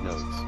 notes.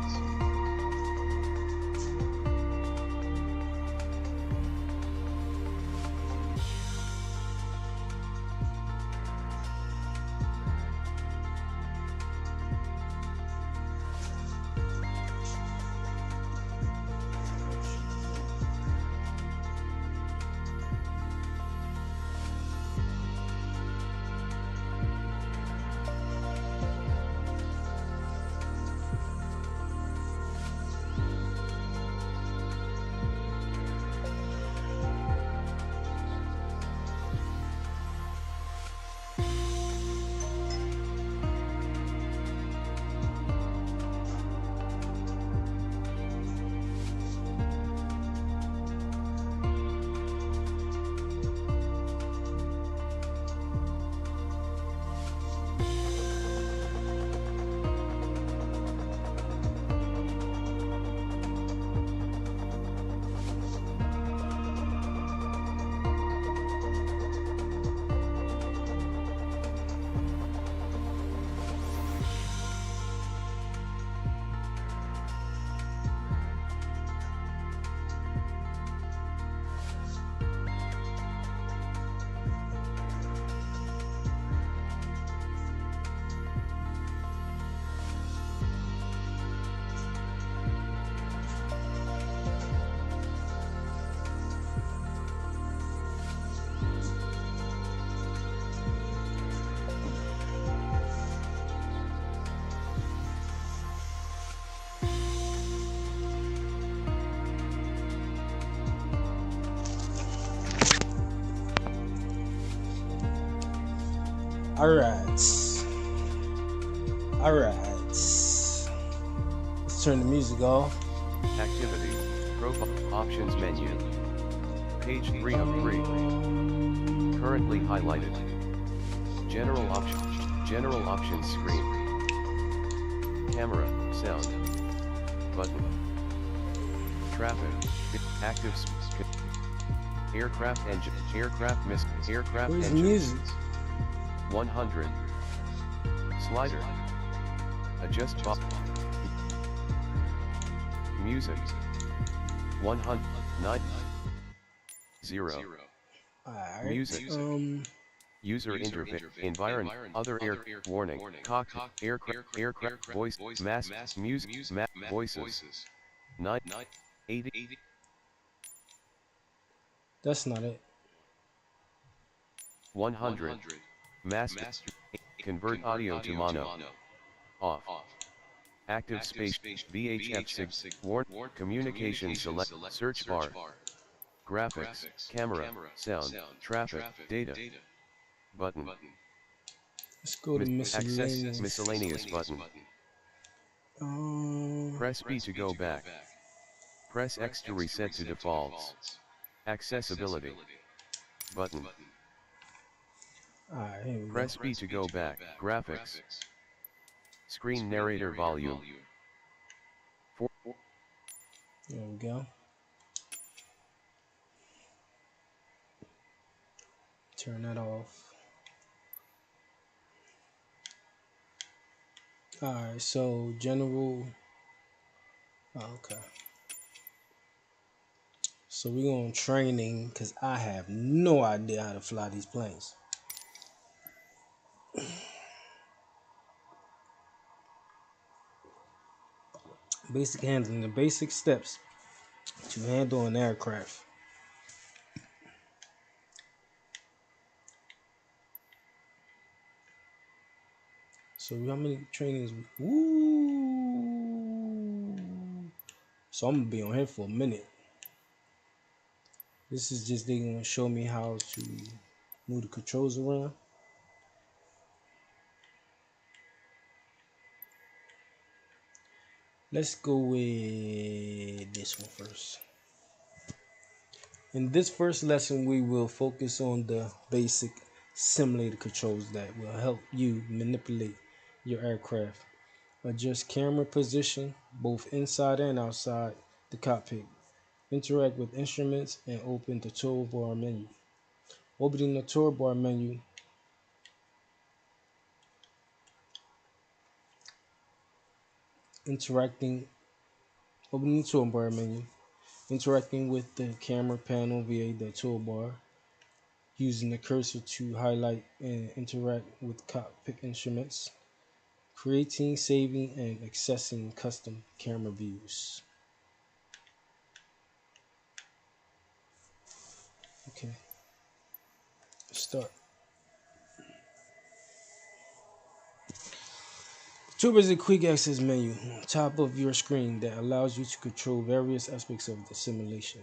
All right. All right. Let's turn the music off. Activity. Profile. Options menu. Page 3 of 3. Currently highlighted. General options. General options screen. Camera. Sound. Button. Traffic. Active. Aircraft engine. Aircraft miss. Aircraft Where's the engines. music? 100. Slider. Adjust box. Music. 109. 0. All right. Music. User interface. Environment. Other air. Warning. Cockpit. Aircraft. Voice. Mass. Music. Voices. 9. 80. That's not it. 100. Master. Convert audio to mono. Off. Active space. VHF sig. Warn. Communication select. Search bar. Graphics. Camera. Sound. Traffic. Data. Button. Let's go to Access miscellaneous. miscellaneous button. Press B to go back. Press X to reset to defaults. Accessibility. Button. All right, here we go. Press B to go back. Graphics. Screen narrator volume. 4. There we go. Turn that off. All right, so general. Oh, okay. So we're on training because I have no idea how to fly these planes. Basic handling, the basic steps to handle an aircraft. So how many trainings? Woo! So I'm gonna be on here for a minute. This is just they gonna show me how to move the controls around. Let's go with this one first. In this first lesson, we will focus on the basic simulator controls that will help you manipulate your aircraft. Adjust camera position both inside and outside the cockpit. Interact with instruments and open the toolbar menu. Opening the toolbar menu interacting, opening the toolbar menu, interacting with the camera panel via the toolbar, using the cursor to highlight and interact with cockpit instruments, creating, saving, and accessing custom camera views. Okay, start. Toolbar is a quick access menu on top of your screen that allows you to control various aspects of the simulation.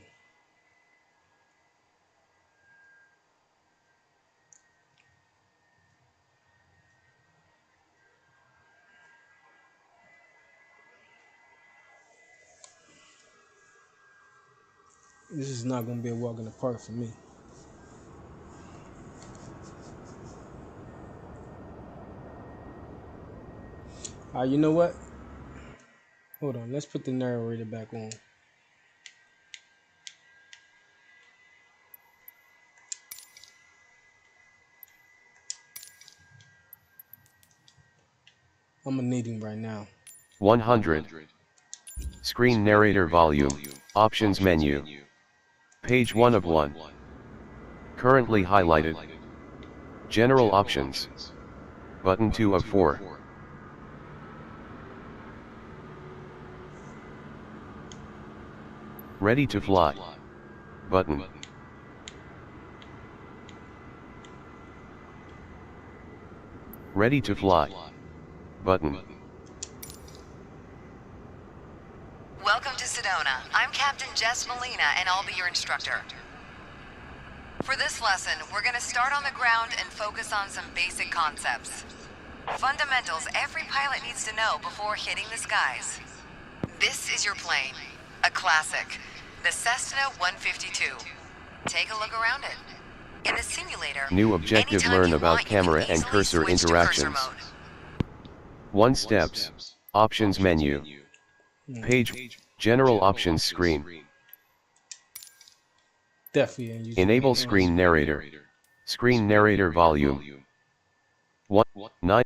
This is not going to be a walk in the park for me. You know what? Hold on, let's put the narrator back on. I'm knitting right now. 100. Screen narrator volume, options menu. Page 1 of 1. Currently highlighted. General options. Button 2 of 4. Ready to fly. Button. Ready to fly. Button. Welcome to Sedona. I'm Captain Jess Molina, and I'll be your instructor. For this lesson, we're going to start on the ground and focus on some basic concepts. Fundamentals every pilot needs to know before hitting the skies. This is your plane, a classic, the Cessna 152. Take a look around it. In the simulator, New objective: anytime learn you about want, you can camera and easily cursor switch to interactions. cursor mode. 1 steps. Options menu. Page. General options screen. Definitely using Enable screen narrator. Screen narrator volume. 1 9.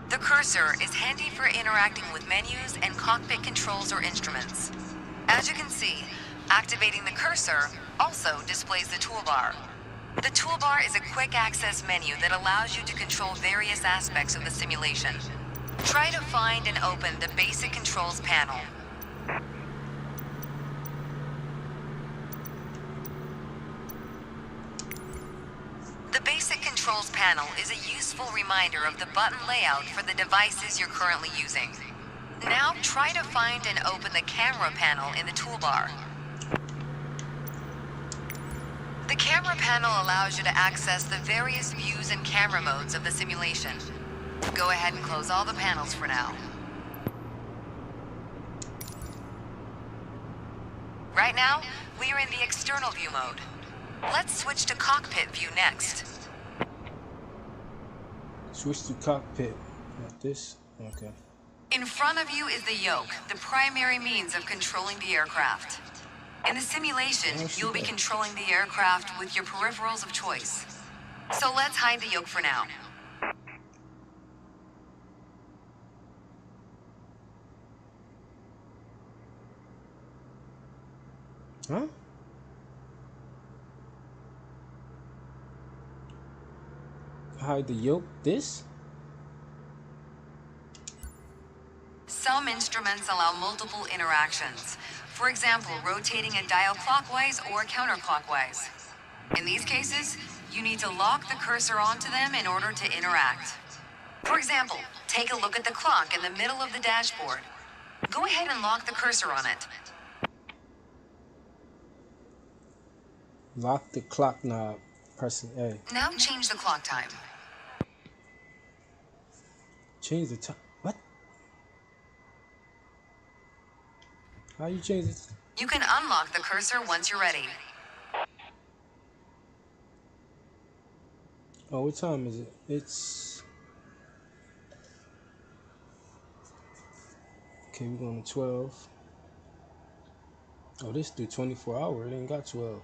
The cursor is handy for interacting with menus and cockpit controls or instruments. As you can see, activating the cursor also displays the toolbar. The toolbar is a quick access menu that allows you to control various aspects of the simulation. Try to find and open the basic controls panel. The basic controls panel is a useful reminder of the button layout for the devices you're currently using. Now try to find and open the camera panel in the toolbar. The camera panel allows you to access the various views and camera modes of the simulation. Go ahead and close all the panels for now. Right now, we are in the external view mode. Let's switch to cockpit view next. Switch to cockpit. Like this. Okay. In front of you is the yoke, the primary means of controlling the aircraft. In the simulation, you'll be controlling the aircraft with your peripherals of choice. So let's hide the yoke for now. Huh? Hide the yoke? This? Some instruments allow multiple interactions. For example, rotating a dial clockwise or counterclockwise. In these cases, you need to lock the cursor onto them in order to interact. For example, take a look at the clock in the middle of the dashboard. Go ahead and lock the cursor on it. Lock the clock knob. Pressing A. Now change the clock time. Change the time. What? How you change it? You can unlock the cursor once you're ready. Oh, what time is it? It's Okay, we're going to 12. Oh, this do 24 hours. It ain't got 12.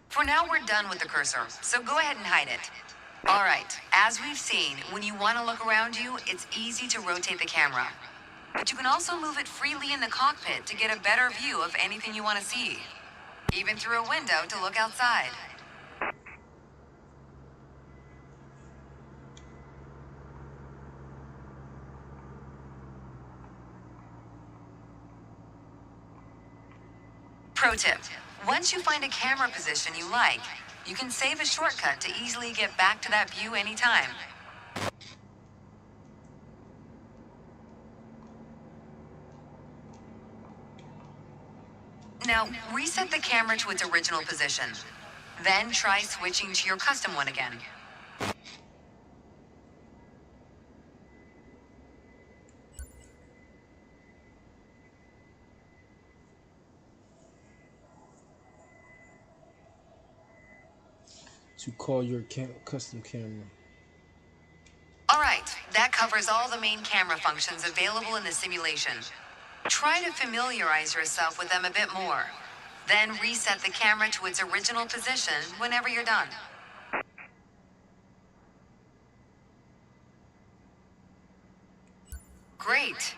For now, we're done with the cursor, so go ahead and hide it. All right, as we've seen, when you want to look around you, it's easy to rotate the camera. But you can also move it freely in the cockpit to get a better view of anything you want to see. Even through a window to look outside. Pro tip, once you find a camera position you like, you can save a shortcut to easily get back to that view anytime. Now, reset the camera to its original position. Then try switching to your custom one again. To call your custom camera. Alright, that covers all the main camera functions available in the simulation. Try to familiarize yourself with them a bit more. Then reset the camera to its original position whenever you're done. Great.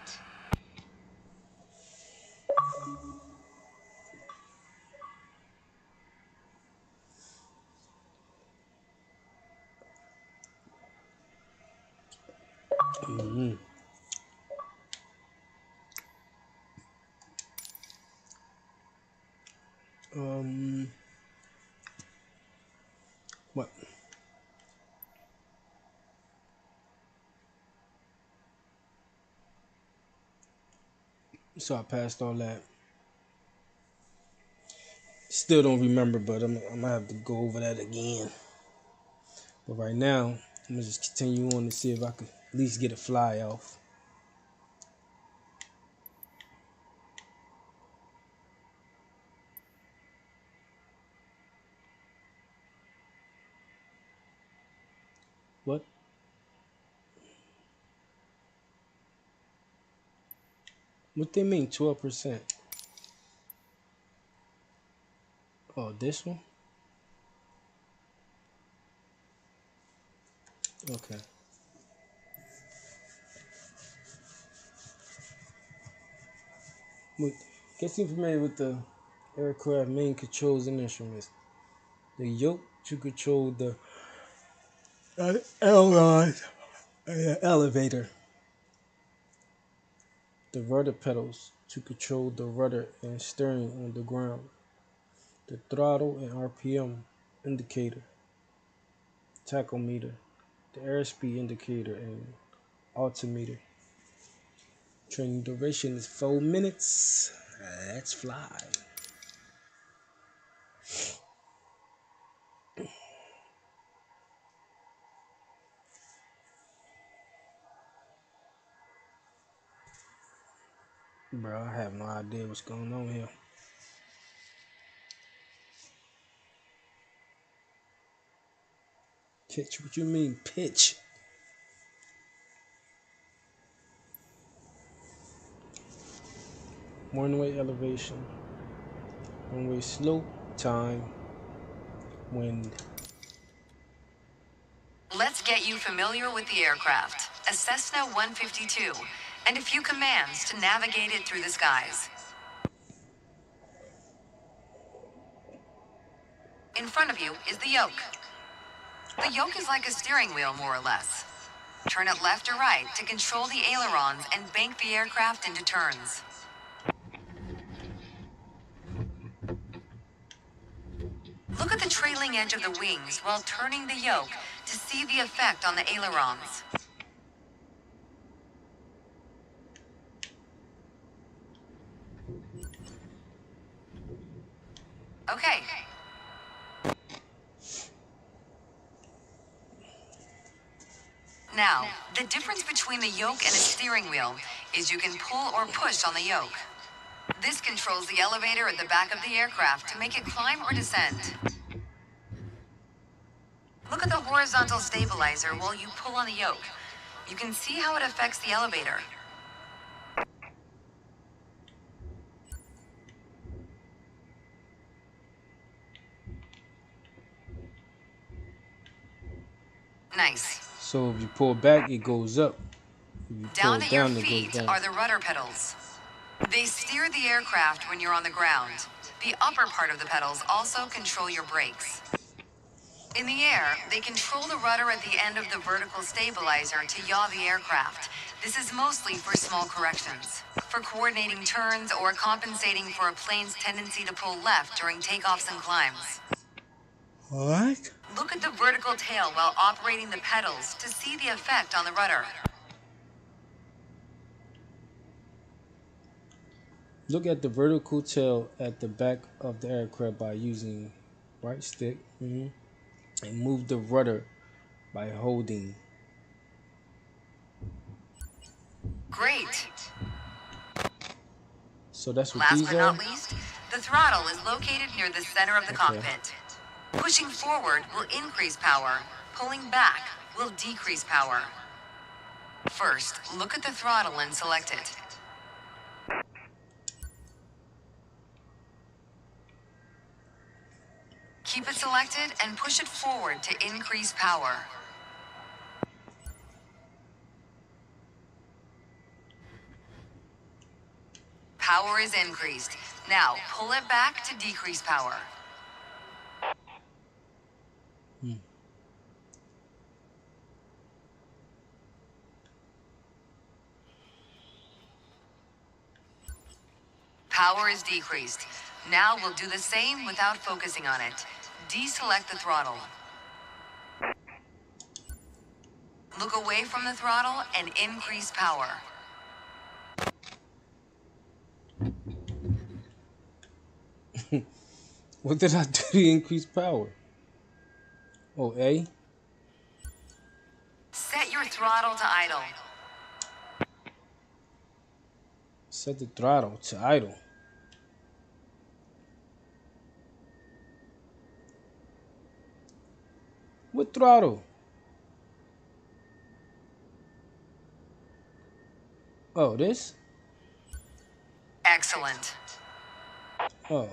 Mm-hmm. What? So I passed all that. Still don't remember, but I'm gonna have to go over that again. But right now, I'm gonna just continue on to see if I could at least get a fly off. What? What they mean 12%? Oh, this one? Okay. But get you familiar with the aircraft main controls and instruments. The yoke to control the ailerons and the elevator. The rudder pedals to control the rudder and steering on the ground. The throttle and RPM indicator. Tachometer. The airspeed indicator and altimeter. Training duration is 4 minutes. Let's fly. Bro, I have no idea what's going on here. Pitch? What you mean pitch? One-way elevation. One-way slope. Time. Wind. Let's get you familiar with the aircraft, a Cessna 152, and a few commands to navigate it through the skies. In front of you is the yoke. The yoke is like a steering wheel, more or less. Turn it left or right to control the ailerons and bank the aircraft into turns. Look at the trailing edge of the wings while turning the yoke to see the effect on the ailerons. Okay. Now, the difference between the yoke and a steering wheel is you can pull or push on the yoke. This controls the elevator at the back of the aircraft to make it climb or descend. Look at the horizontal stabilizer while you pull on the yoke. You can see how it affects the elevator. Nice. So if you pull back, it goes up. If you pull Down it at your down, it goes feet down. are the rudder pedals. They steer the aircraft when you're on the ground. The upper part of the pedals also control your brakes. In the air, they control the rudder at the end of the vertical stabilizer to yaw the aircraft. This is mostly for small corrections, for coordinating turns or compensating for a plane's tendency to pull left during takeoffs and climbs. What? Look at the vertical tail while operating the pedals to see the effect on the rudder. Look at the vertical tail at the back of the aircraft by using right stick and move the rudder by holding. Great. So that's what Last these but are? not least, the throttle is located near the center of the cockpit. Pushing forward will increase power. Pulling back will decrease power. First, look at the throttle and select it. Keep it selected and push it forward to increase power. Power is increased. Now, pull it back to decrease power. Power is decreased. Now we'll do the same without focusing on it. Deselect the throttle. Look away from the throttle and increase power. What did I do to increase power? Oh, A? Set your throttle to idle. Set the throttle to idle. What throttle? Oh, this? Excellent. Oh.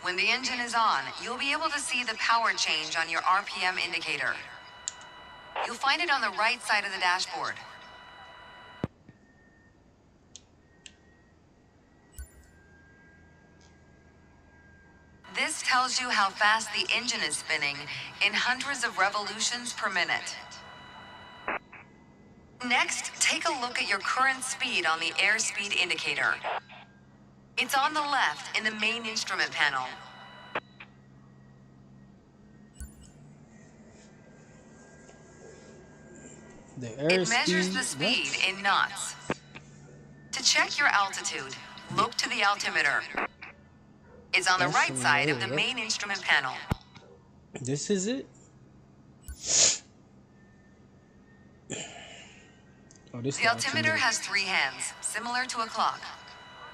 When the engine is on, you'll be able to see the power change on your RPM indicator. You'll find it on the right side of the dashboard. This tells you how fast the engine is spinning in hundreds of revolutions per minute. Next, take a look at your current speed on the airspeed indicator. It's on the left in the main instrument panel. It measures the speed in knots. To check your altitude, look to the altimeter. It's on the right side of the main instrument panel. This is it? Oh, this The altimeter has 3 hands, similar to a clock.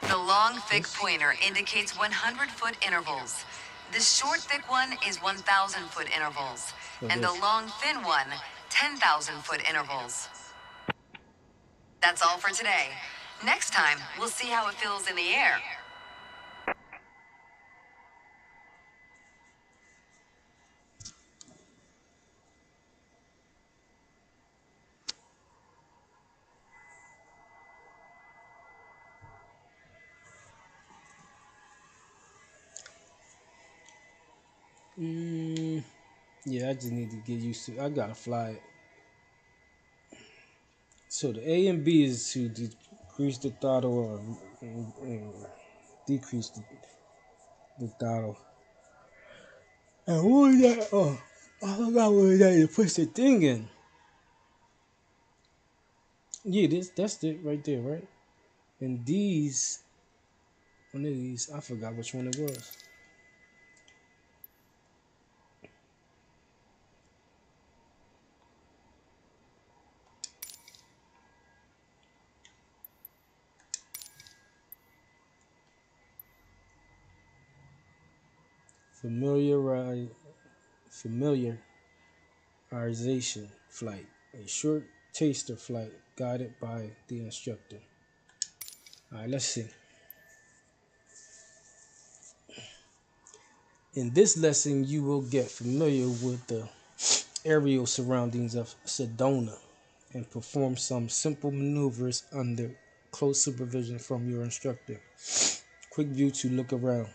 The long, thick pointer indicates 100-foot intervals. The short, thick one is 1,000-foot intervals. And the long, thin one, 10,000-foot intervals. That's all for today. Next time, we'll see how it feels in the air. Yeah, I just need to get used to it. I gotta fly it. So the A and B is to decrease the throttle or decrease the throttle. And what was that? Oh, I forgot what was that to push the thing in. Yeah, that's it right there, right? And these One of these, I forgot which one it was. Familiarization flight, a short taster flight guided by the instructor. All right, let's see. In this lesson, you will get familiar with the aerial surroundings of Sedona and perform some simple maneuvers under close supervision from your instructor. Quick view to look around.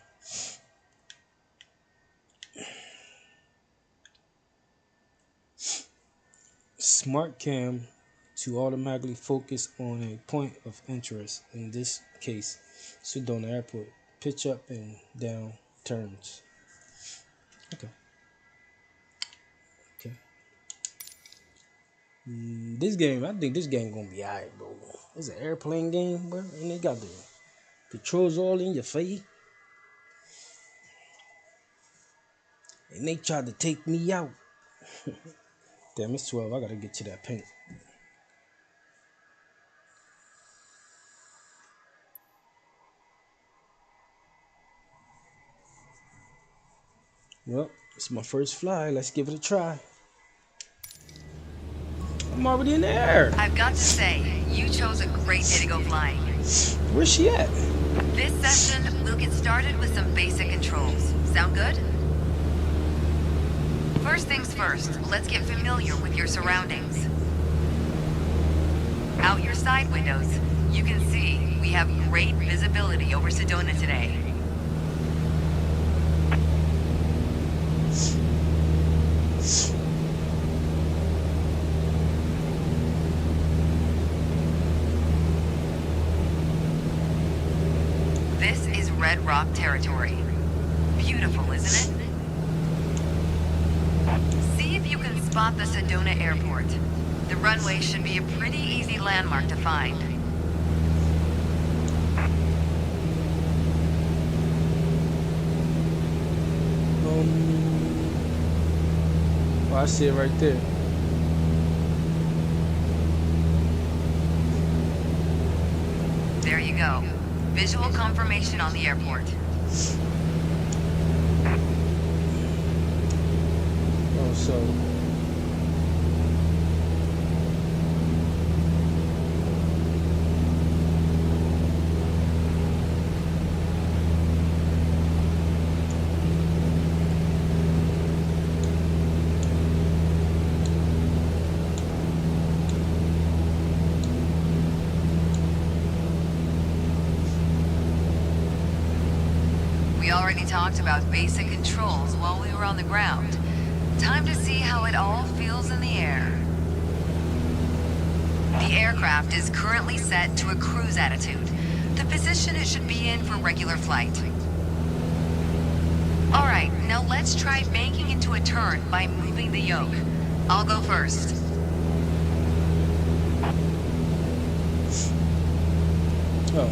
Smart cam to automatically focus on a point of interest, in this case Sedona Airport. Pitch up and down turns. Okay. This game, I think this game gonna be alright, bro. It's an airplane game, bro, and they got the controls all in your face, and they tried to take me out. Damn, it's 12. I gotta get to that paint. Well, it's my first fly. Let's give it a try. I'm already in the air. I've got to say, you chose a great day to go flying. Where's she at? This session, we'll get started with some basic controls. Sound good? First things first, let's get familiar with your surroundings. Out your side windows, you can see we have great visibility over Sedona today. This is Red Rock territory. Beautiful, isn't it? See if you can spot the Sedona Airport. The runway should be a pretty easy landmark to find. Oh, I see it right there. There you go. Visual confirmation on the airport. Oh, so We already talked about basic controls while we were on the ground. Time to see how it all feels in the air. The aircraft is currently set to a cruise attitude, the position it should be in for regular flight. Alright, now let's try banking into a turn by moving the yoke. I'll go first. oh.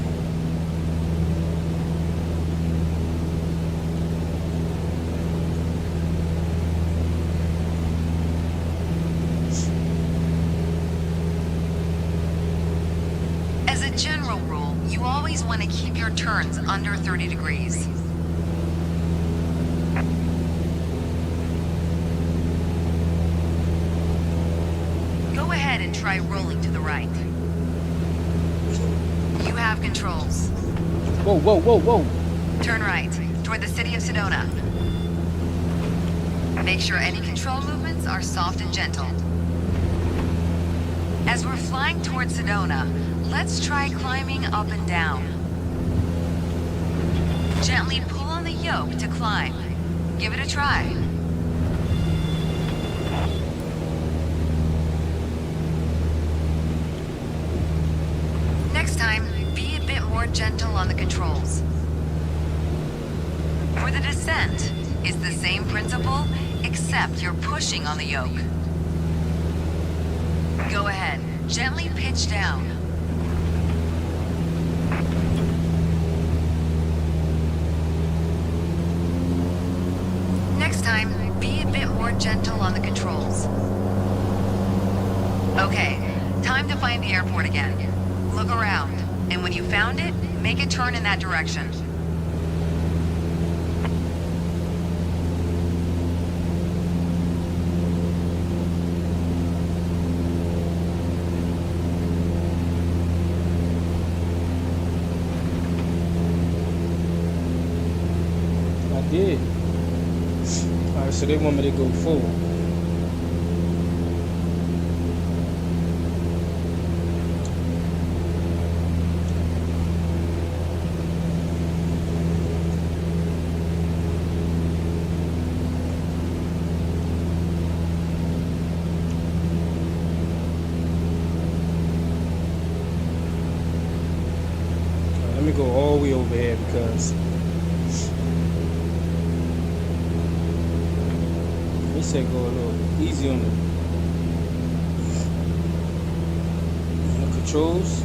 As a general rule, you always want to keep your turns under 30 degrees. Go ahead and try rolling to the right. You have controls. Whoa, whoa, whoa, whoa. Turn right, toward the city of Sedona. Make sure any control movements are soft and gentle. As we're flying towards Sedona, let's try climbing up and down. Gently pull on the yoke to climb. Give it a try. Next time, be a bit more gentle on the controls. For the descent, it's the same principle, except you're pushing on the yoke. Go ahead, gently pitch down. gentle on the controls. Okay, time to find the airport again. Look around, and when you found it, make a turn in that direction. I did. Alright, so they want me to go forward. Let me go all the way over here because he said go a little easy on the controls.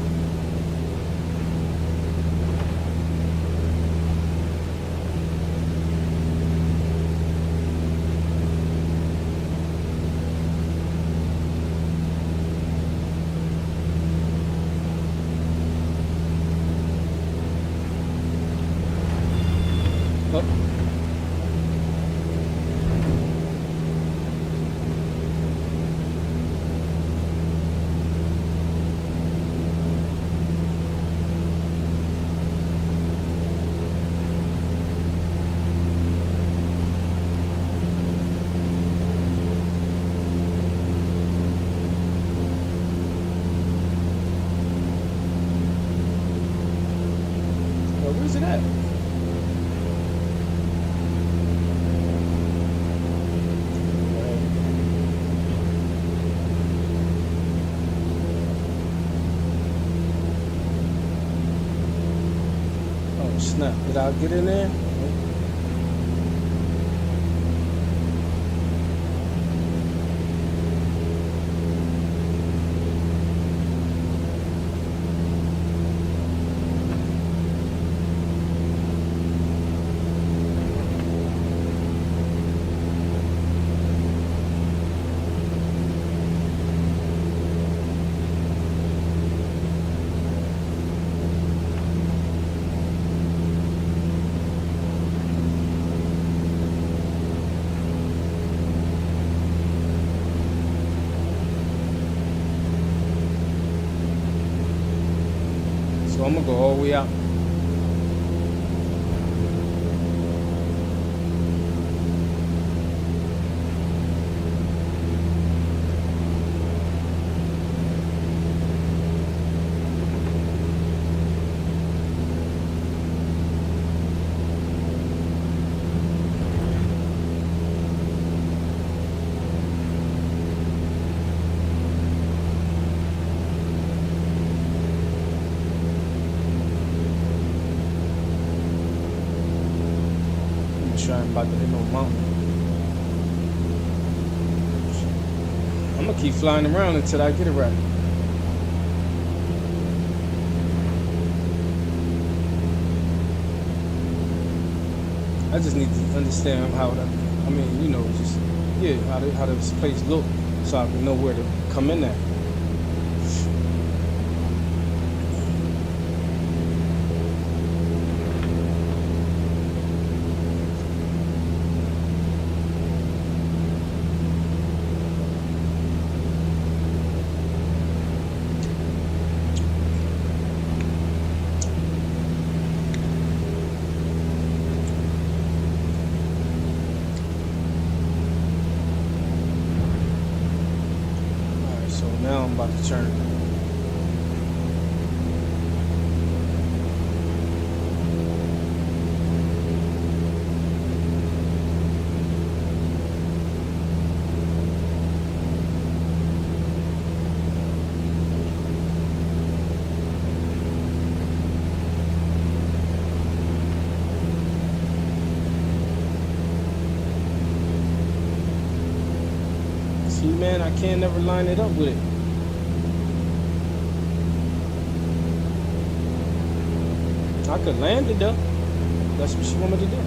Up. Well, where's it at? Oh snap! Did I get in there? So I'm gonna go all the way out. Trying about to hit no mountain. I'm gonna keep flying around until I get it right. I just need to understand how that, I mean, you know, just yeah, how this place look, so I can know where to come in at. Now I'm about to turn. See, man, I can't never line it up with it. I could land it though. That's what she want me to do.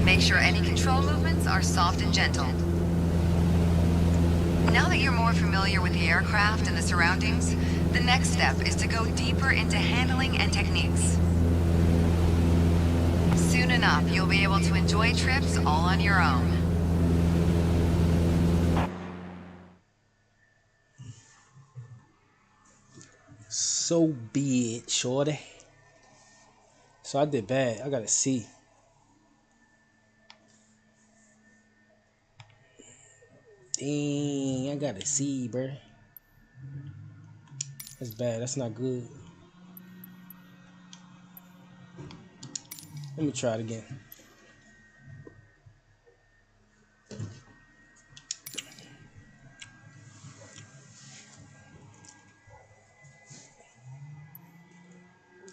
Make Make sure any control movements are soft and gentle. Now that you're more familiar with the aircraft and the surroundings, the next step is to go deeper into handling and techniques. Soon enough, you'll be able to enjoy trips all on your own. So be it, shorty. So I did bad. I got a C. Dang, I got a C, bruh. That's bad. That's not good. Let me try it again.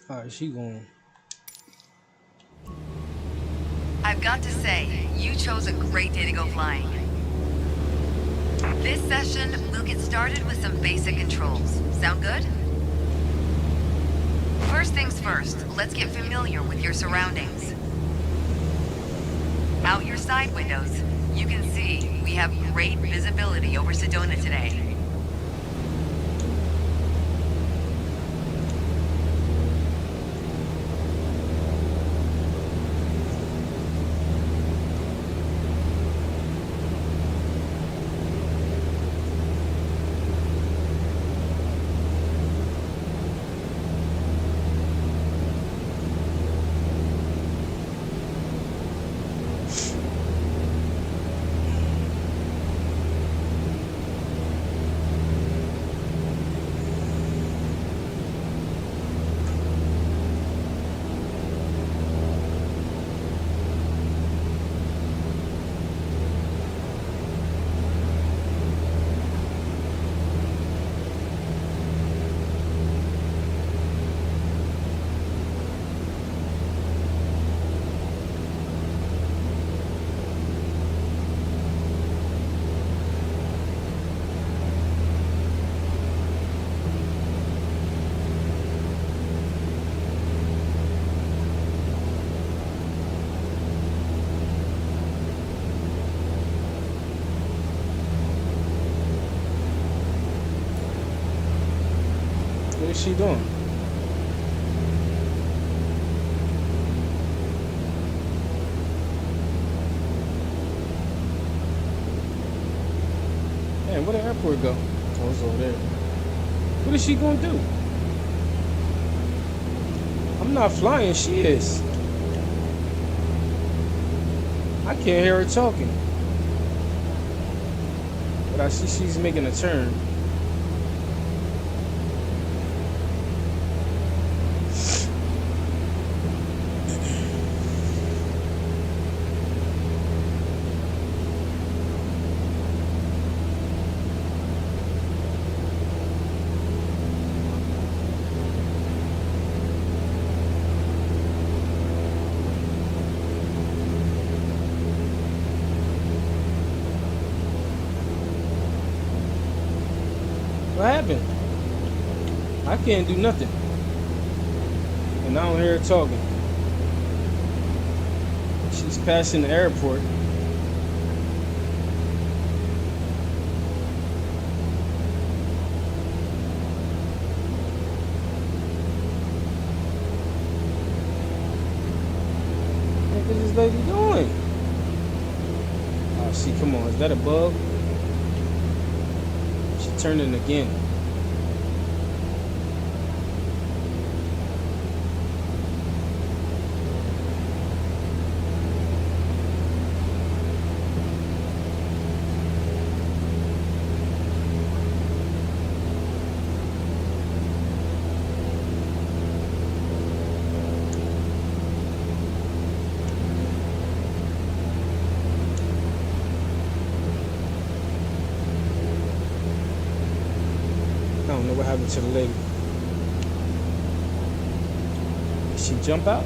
Alright, she going. I've got to say, you chose a great day to go flying. This session, we'll get started with some basic controls. Sound good? First things first, let's get familiar with your surroundings. Out your side windows, you can see we have great visibility over Sedona today. What is she doing? Man, where the airport go? Oh, it's over there. What is she gonna do? I'm not flying, she is. I can't hear her talking. But I see she's making a turn. What happened? I can't do nothing. And I don't hear her talking. She's passing the airport. What is this lady doing? Oh, see, come on. Is that a bug? Turning again. I don't know what happened to the lady. Did she jump out?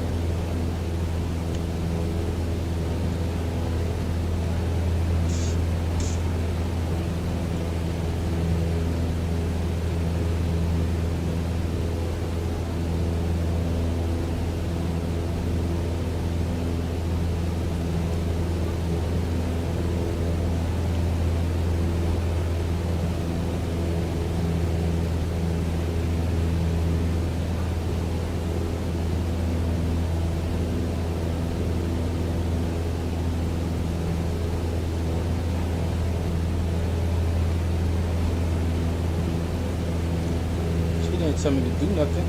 ain't tell me to do nothing.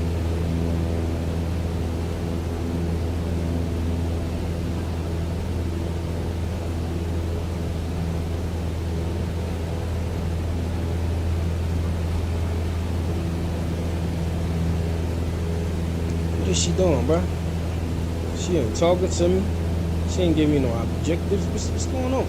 What is she doing, bro? She ain't talking to me. She ain't giving me no objectives. What's going on?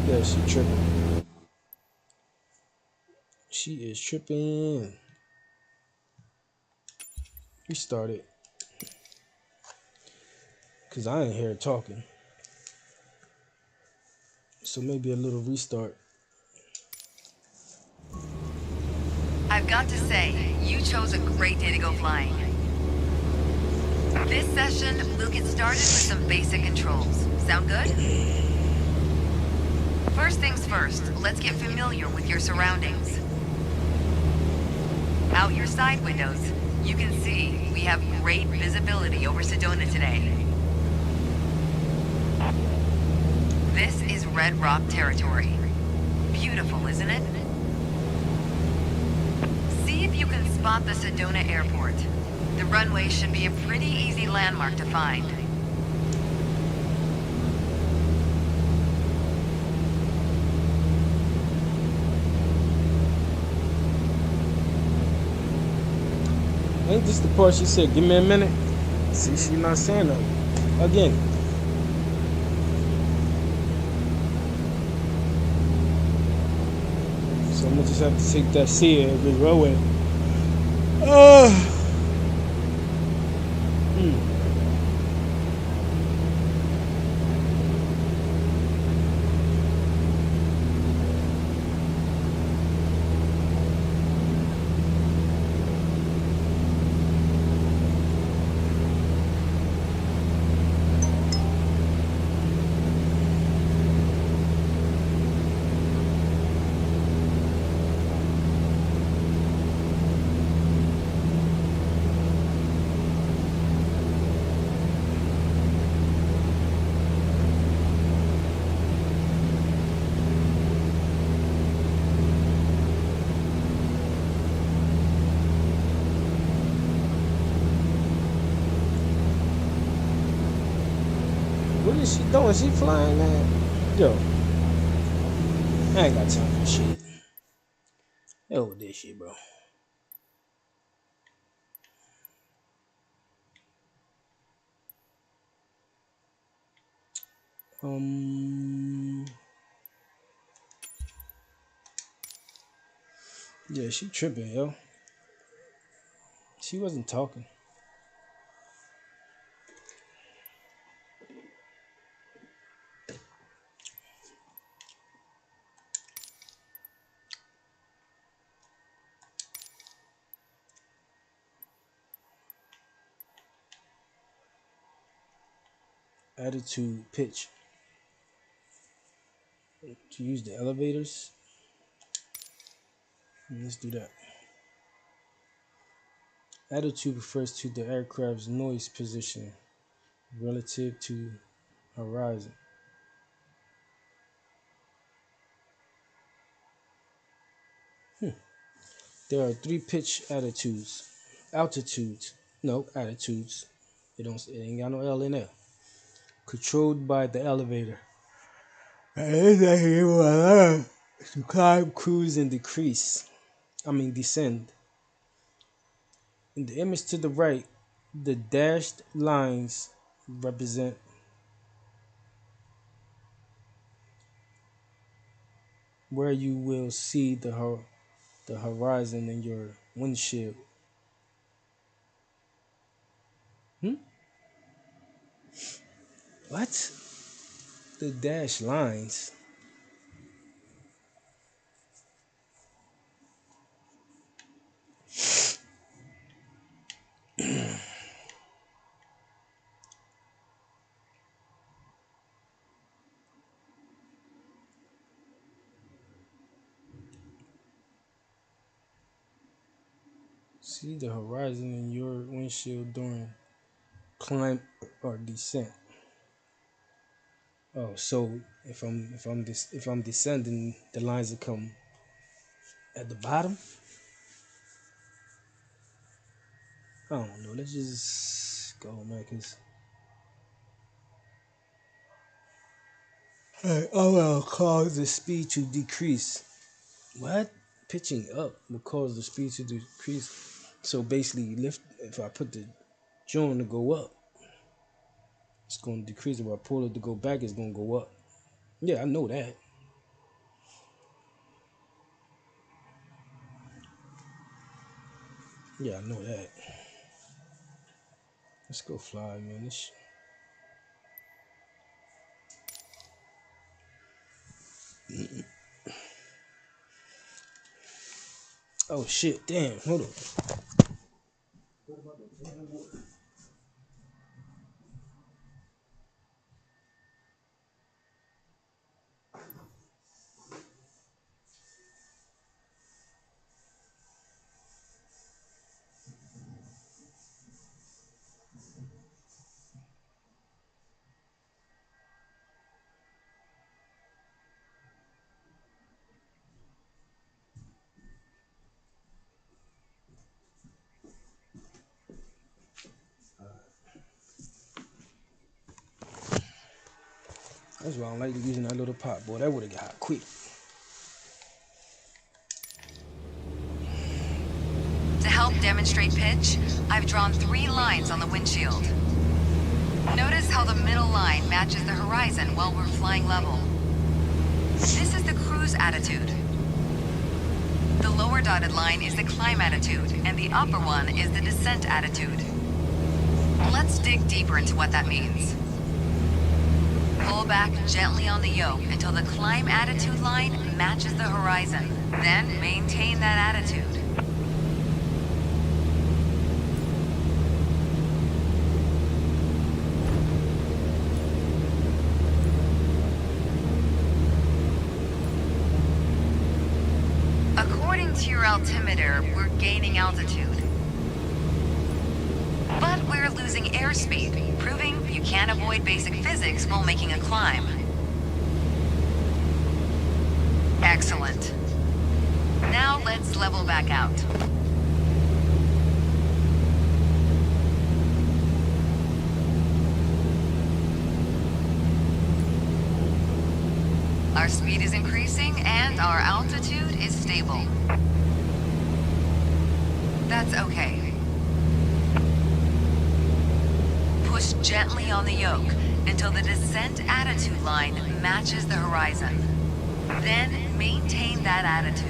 Yeah, she tripping. She is tripping. We started. Cause I ain't here talking. So maybe a little restart. I've got to say, you chose a great day to go flying. This session, we'll get started with some basic controls. Sound good? First things first, let's get familiar with your surroundings. Out your side windows, you can see we have great visibility over Sedona today. This is Red Rock territory. Beautiful, isn't it? See if you can spot the Sedona airport. The runway should be a pretty easy landmark to find. Ain't this the part she said, give me a minute? See, she not saying nothing. Again. So I'm gonna just have to take that C at the railway. What is she doing? She flying, man? Yo, I ain't got time for shit. Hell with this shit, bro. Yeah, she tripping, yo. She wasn't talking. Attitude, pitch. To use the elevators. Let's do that. Attitude refers to the aircraft's noise position relative to horizon. There are three pitch attitudes. Altitudes. No, attitudes. It ain't got no L in there. Controlled by the elevator. To climb, cruise, and descend. In the image to the right, the dashed lines represent where you will see the horizon in your windshield. What? The dashed lines. See the horizon in your windshield during climb or descent. Oh, so if I'm descending, the lines will come at the bottom. I don't know. Let's just go, man. Cause will cause the speed to decrease. What? Pitching up will cause the speed to decrease. So basically, lift. If I put the joint to go up, it's going to decrease. If I pull it to go back, it's going to go up. Yeah, I know that. Yeah, I know that. Let's go fly, man. Oh shit! Damn. Hold on. That's why I don't like using that little pot, boy. That would have got hot quick. To help demonstrate pitch, I've drawn 3 lines on the windshield. Notice how the middle line matches the horizon while we're flying level. This is the cruise attitude. The lower dotted line is the climb attitude, and the upper one is the descent attitude. Let's dig deeper into what that means. Pull back gently on the yoke until the climb attitude line matches the horizon. Then maintain that attitude. According to your altimeter, we're gaining altitude. But we're losing airspeed, proving you can't avoid basic physics while making a climb. Excellent. Now let's level back out. Our speed is increasing and our altitude is stable. That's okay. Push gently on the yoke until the descent attitude line matches the horizon. Then maintain that attitude.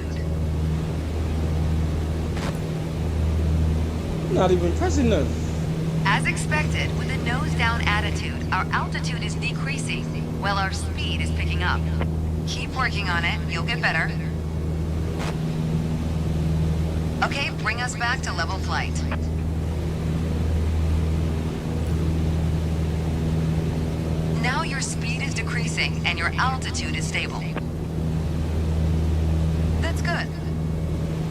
Not even pressing nothing. As expected, with a nose-down attitude, our altitude is decreasing, while our speed is picking up. Keep working on it, you'll get better. Okay, bring us back to level flight. Now your speed is decreasing and your altitude is stable. That's good.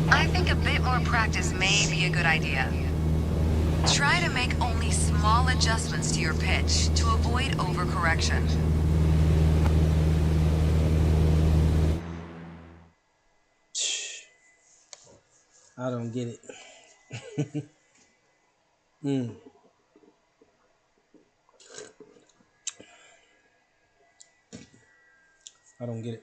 I think a bit more practice may be a good idea. Try to make only small adjustments to your pitch to avoid overcorrection. I don't get it. I don't get it.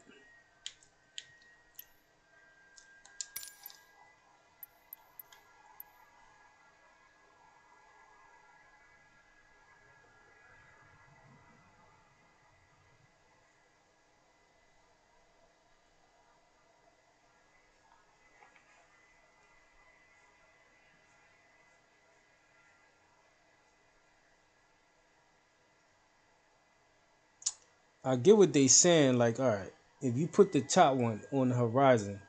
I get what they saying. Like, all right, if you put the top one on the horizon,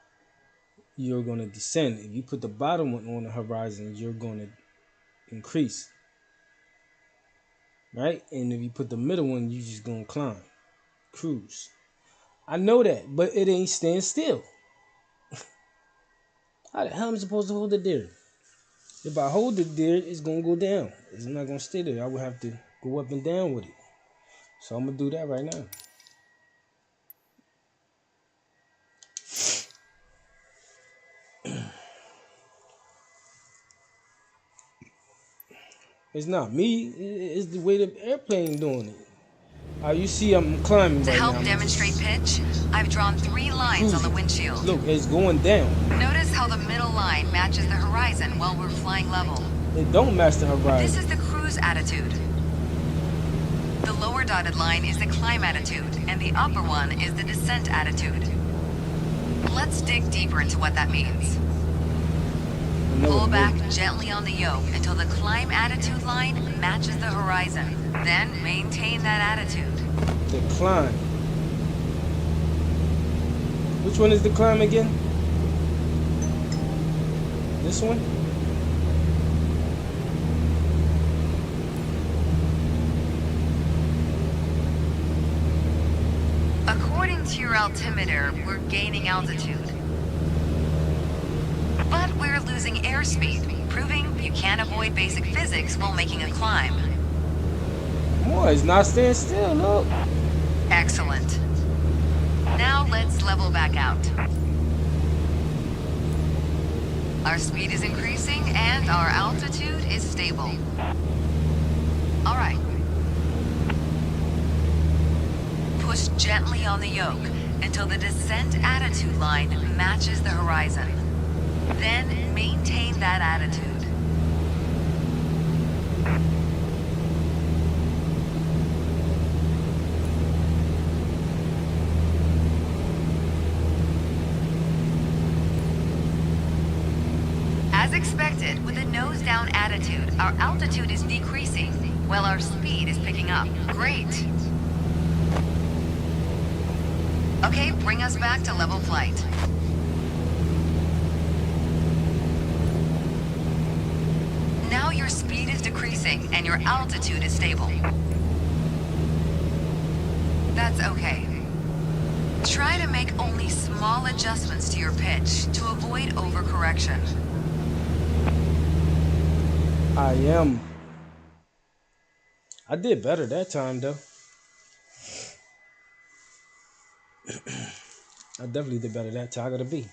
you're gonna descend. If you put the bottom one on the horizon, you're gonna increase, right? And if you put the middle one, you just gonna climb, cruise. I know that, but it ain't stand still. How the hell am I supposed to hold it there? If I hold it there, it's gonna go down. It's not gonna stay there. I would have to go up and down with it. So I'm gonna do that right now. It's not me. It's the way the airplane doing it. You see I'm climbing To right help now. demonstrate pitch, I've drawn 3 lines on the windshield. Look, it's going down. Notice how the middle line matches the horizon while we're flying level. It don't match the horizon. This is the cruise attitude. The lower dotted line is the climb attitude, and the upper one is the descent attitude. Let's dig deeper into what that means. Pull back gently on the yoke until the climb attitude line matches the horizon. Then maintain that attitude. The climb. Which one is the climb again? This one? According to your altimeter, we're gaining altitude. But we're losing airspeed, proving you can't avoid basic physics while making a climb. Boy, it's not staying still, look. Excellent. Now let's level back out. Our speed is increasing and our altitude is stable. All right. Push gently on the yoke until the descent attitude line matches the horizon. Then maintain that attitude. As expected, with a nose-down attitude, our altitude is decreasing, while our speed is picking up. Great. Okay, bring us back to level flight. Now your speed is decreasing and your altitude is stable. That's okay. Try to make only small adjustments to your pitch to avoid overcorrection. I did better that time, though. I definitely did better that time. I got a B.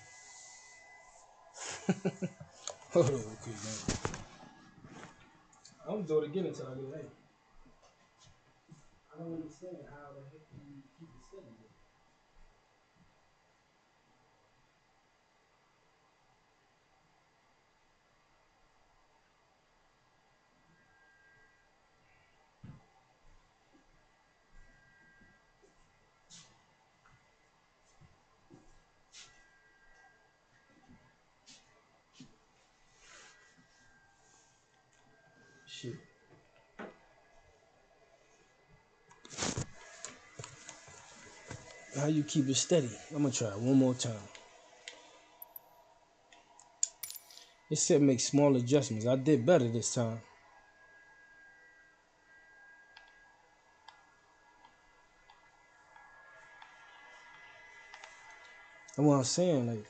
Hold on, quick, man. I'm gonna do it again until I get late. I don't understand how the heck you keep it steady. Shit. How you keep it steady? I'm gonna try it one more time. It said make small adjustments. I did better this time. That's what I'm saying, like.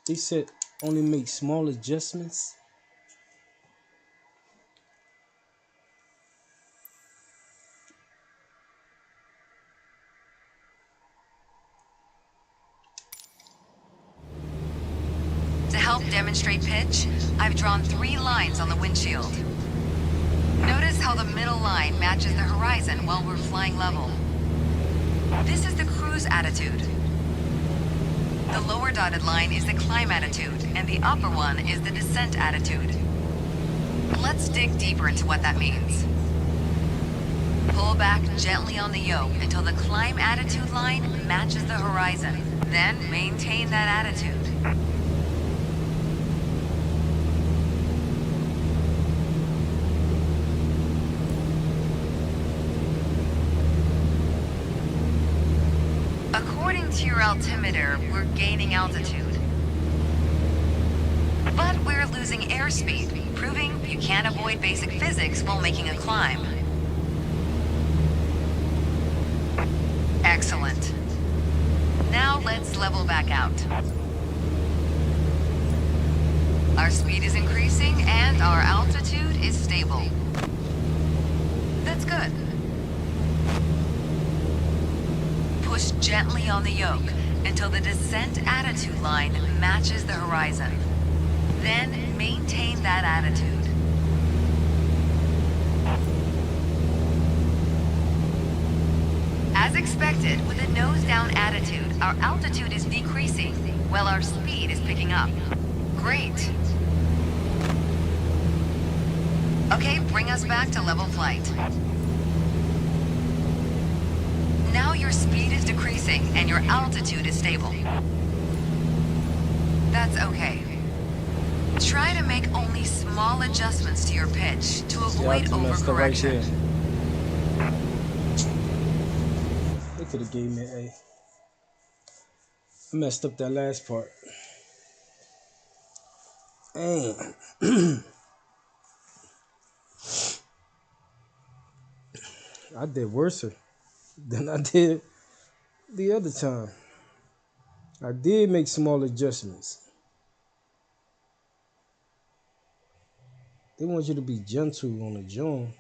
They said only make small adjustments. To help demonstrate pitch, I've drawn 3 lines on the windshield. Notice how the middle line matches the horizon while we're flying level. This is the cruise attitude. The lower dotted line is the climb attitude, and the upper one is the descent attitude. Let's dig deeper into what that means. Pull back gently on the yoke until the climb attitude line matches the horizon. Then maintain that attitude. According to your altimeter, we're gaining altitude. But we're losing airspeed, proving you can't avoid basic physics while making a climb. Excellent. Now let's level back out. Our speed is increasing and our altitude is stable. That's good. Push gently on the yoke until the descent attitude line matches the horizon. Then maintain that attitude. As expected, with a nose-down attitude, our altitude is decreasing, while our speed is picking up. Great. Okay, bring us back to level flight. Now your speed is decreasing and your altitude is stable. That's okay. Try to make only small adjustments to your pitch to avoid overcorrection. They could have gave me an A. I messed up that last part. Damn. I did worse than I did the other time. I did make small adjustments. They want you to be gentle on the joint.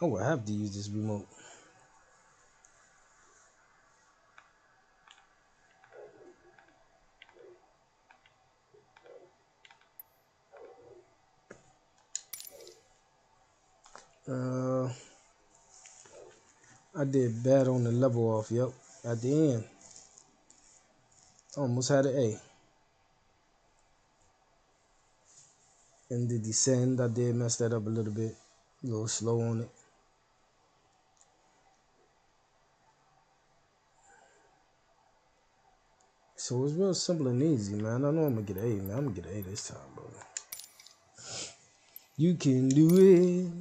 I would have to use this remote. I did bad on the level off, yep. At the end. Almost had an A. In the descent, I did mess that up a little bit. A little slow on it. So it's real simple and easy, man. I know I'm gonna get an A, man. I'm gonna get an A this time, bro. You can do it.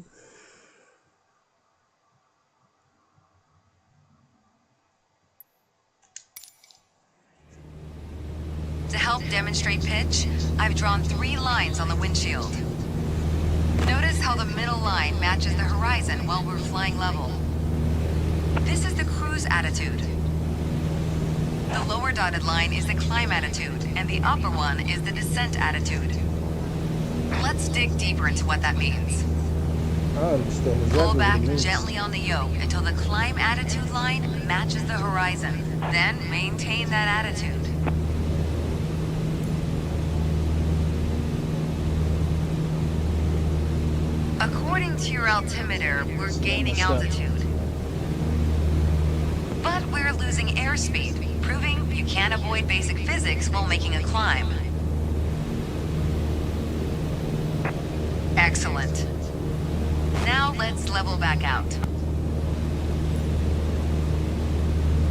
To help demonstrate pitch, I've drawn 3 lines on the windshield. Notice how the middle line matches the horizon while we're flying level. This is the cruise attitude. The lower dotted line is the climb attitude, and the upper one is the descent attitude. Let's dig deeper into what that means. I understand exactly Pull back what it means. gently on the yoke until the climb attitude line matches the horizon. Then maintain that attitude. According to your altimeter, we're gaining altitude. But we're losing airspeed, proving you can't avoid basic physics while making a climb. Excellent. Now let's level back out.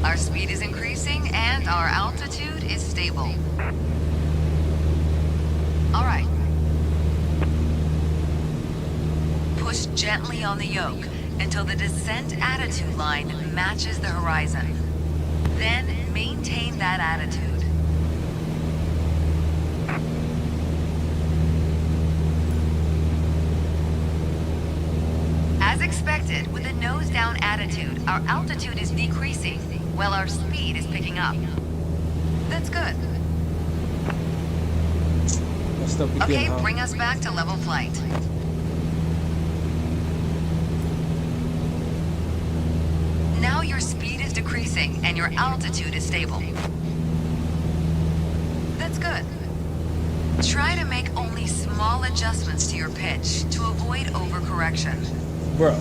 Our speed is increasing and our altitude is stable. All right. Push gently on the yoke until the descent attitude line matches the horizon. Then maintain that attitude. As expected, with a nose-down attitude, our altitude is decreasing while our speed is picking up. That's good. Messed up again, Okay, huh? bring us back to level flight. Now your speed is decreasing and your altitude is stable. That's good. Try to make only small adjustments to your pitch to avoid overcorrection. Bro.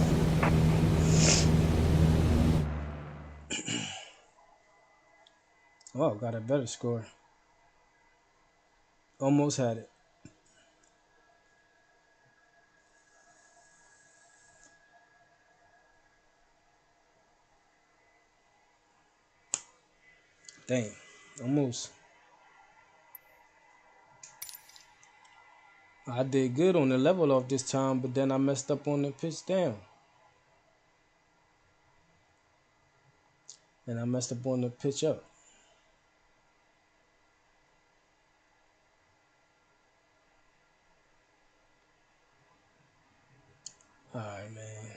Oh, got a better score. Almost had it. Dang. Almost. I did good on the level off this time, but then I messed up on the pitch down. And I messed up on the pitch up. Alright, man.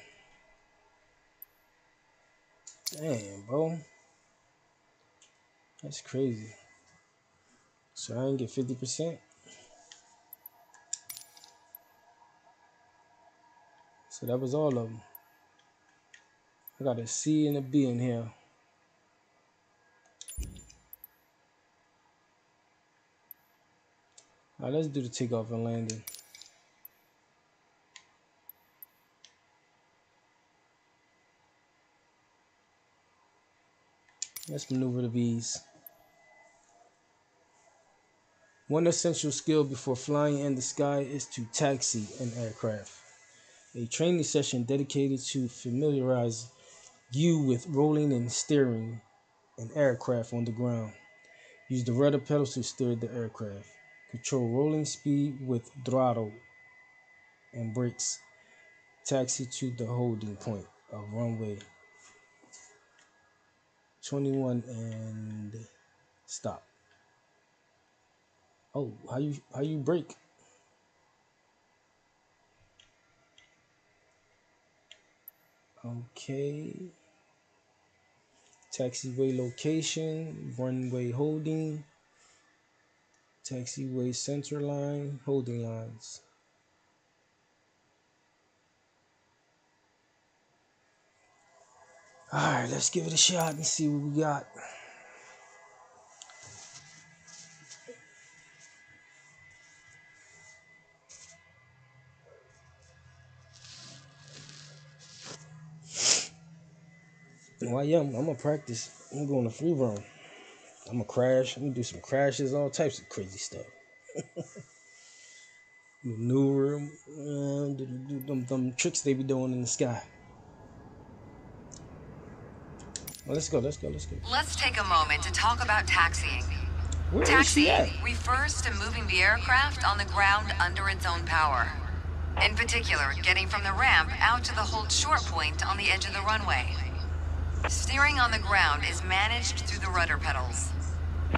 Damn, bro. That's crazy. So I didn't get 50%. So that was all of them. I got a C and a B in here. All right, let's do the takeoff and landing. Let's maneuver the V's. One essential skill before flying in the sky is to taxi an aircraft. A training session dedicated to familiarize you with rolling and steering an aircraft on the ground. Use the rudder pedals to steer the aircraft. Control rolling speed with throttle and brakes. Taxi to the holding point of runway 21 and stop. Oh, how you brake? Okay. Taxiway location, runway holding, taxiway center line, holding lines. All right, let's give it a shot and see what we got. Well, yeah, I'm gonna practice. I'm going to free roam. I'm gonna crash. I'm gonna do some crashes, all types of crazy stuff. Maneuver, do them tricks they be doing in the sky. Well, let's go. Let's take a moment to talk about taxiing. Where is she Taxiing at? refers to moving the aircraft on the ground under its own power. In particular, getting from the ramp out to the hold short point on the edge of the runway. Steering on the ground is managed through the rudder pedals.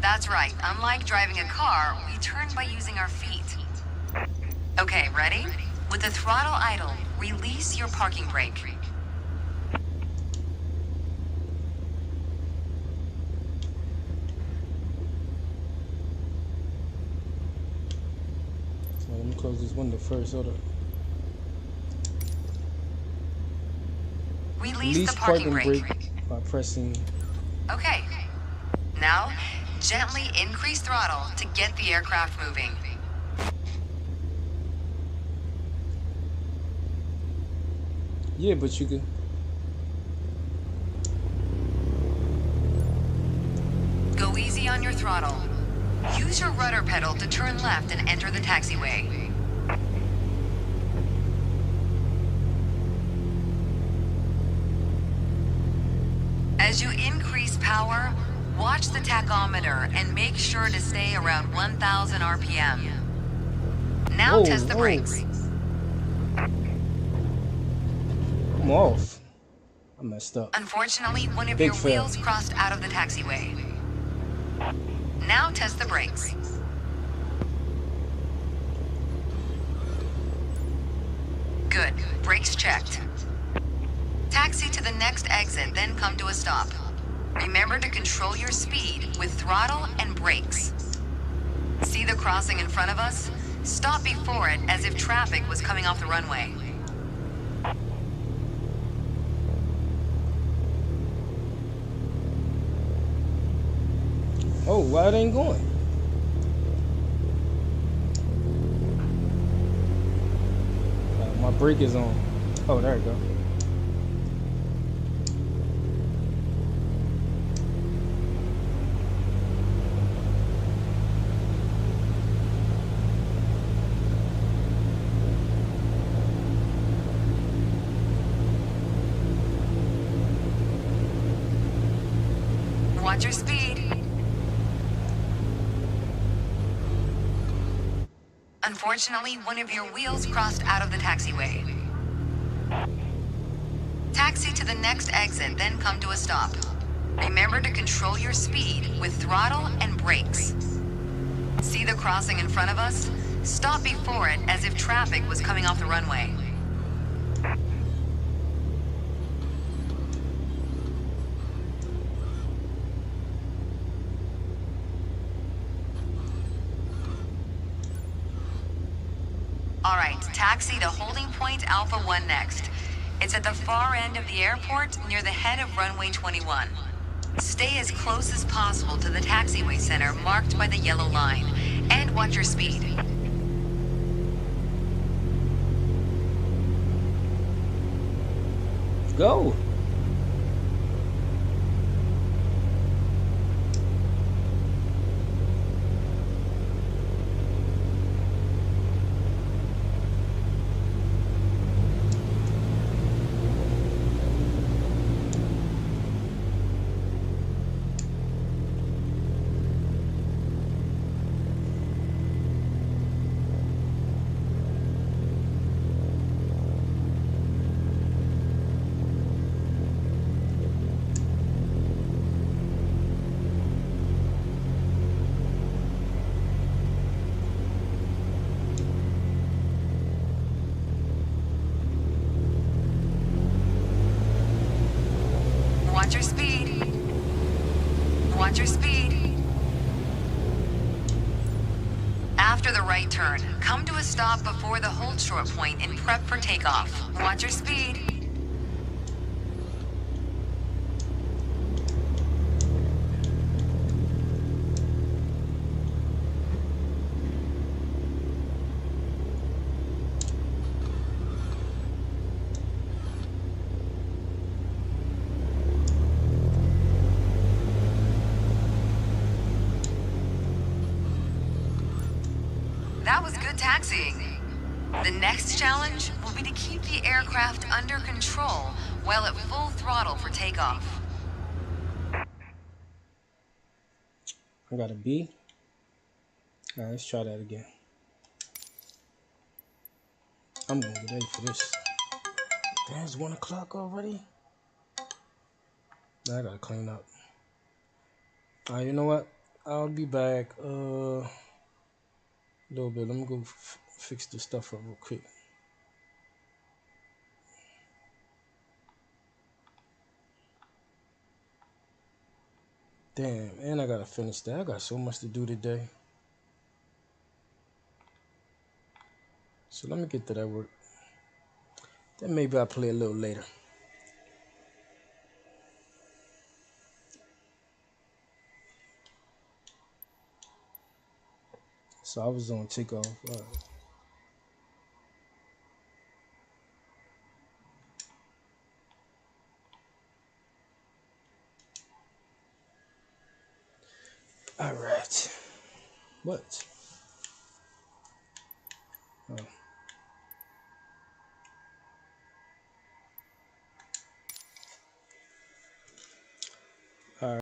That's right, unlike driving a car, we turn by using our feet. Okay, ready? With the throttle idle, release your parking brake. So let me close this window first. Hold up. Release the parking brake. By pressing. Okay. Now, gently increase throttle to get the aircraft moving. Yeah, but you can. Go easy on your throttle. Use your rudder pedal to turn left and enter the taxiway. As you increase power, watch the tachometer and make sure to stay around 1,000 RPM. Now Whoa, test the whoa. brakes. I'm off. I messed up. Unfortunately, one of Big your fail. wheels crossed out of the taxiway. Now test the brakes. Good. Brakes checked. Taxi to the next exit, then come to a stop. Remember to control your speed with throttle and brakes. See the crossing in front of us? Stop before it as if traffic was coming off the runway. Oh, why it ain't going? My brake is on. Oh, there we go. Watch your speed. Unfortunately, one of your wheels crossed out of the taxiway. Taxi to the next exit, then come to a stop. Remember to control your speed with throttle and brakes. See the crossing in front of us? Stop before it as if traffic was coming off the runway. All right, taxi to holding point Alpha 1 next. It's at the far end of the airport near the head of runway 21. Stay as close as possible to the taxiway center marked by the yellow line, and watch your speed. Go. Watch your speed. Watch your speed. After the right turn, come to a stop before the hold short point and prep for takeoff. Watch your speed. That was good taxiing. The next challenge will be to keep the aircraft under control while at full throttle for takeoff. I got a B. All right, let's try that again. I'm gonna get ready for this. Damn, it's 1 o'clock already. I gotta clean up. All right, you know what? I'll be back. A little bit. Let me go fix this stuff up real quick. Damn, and I gotta finish that. I got so much to do today. So let me get to that work. Then maybe I'll play a little later. So I was on takeoff. All right. What? Oh.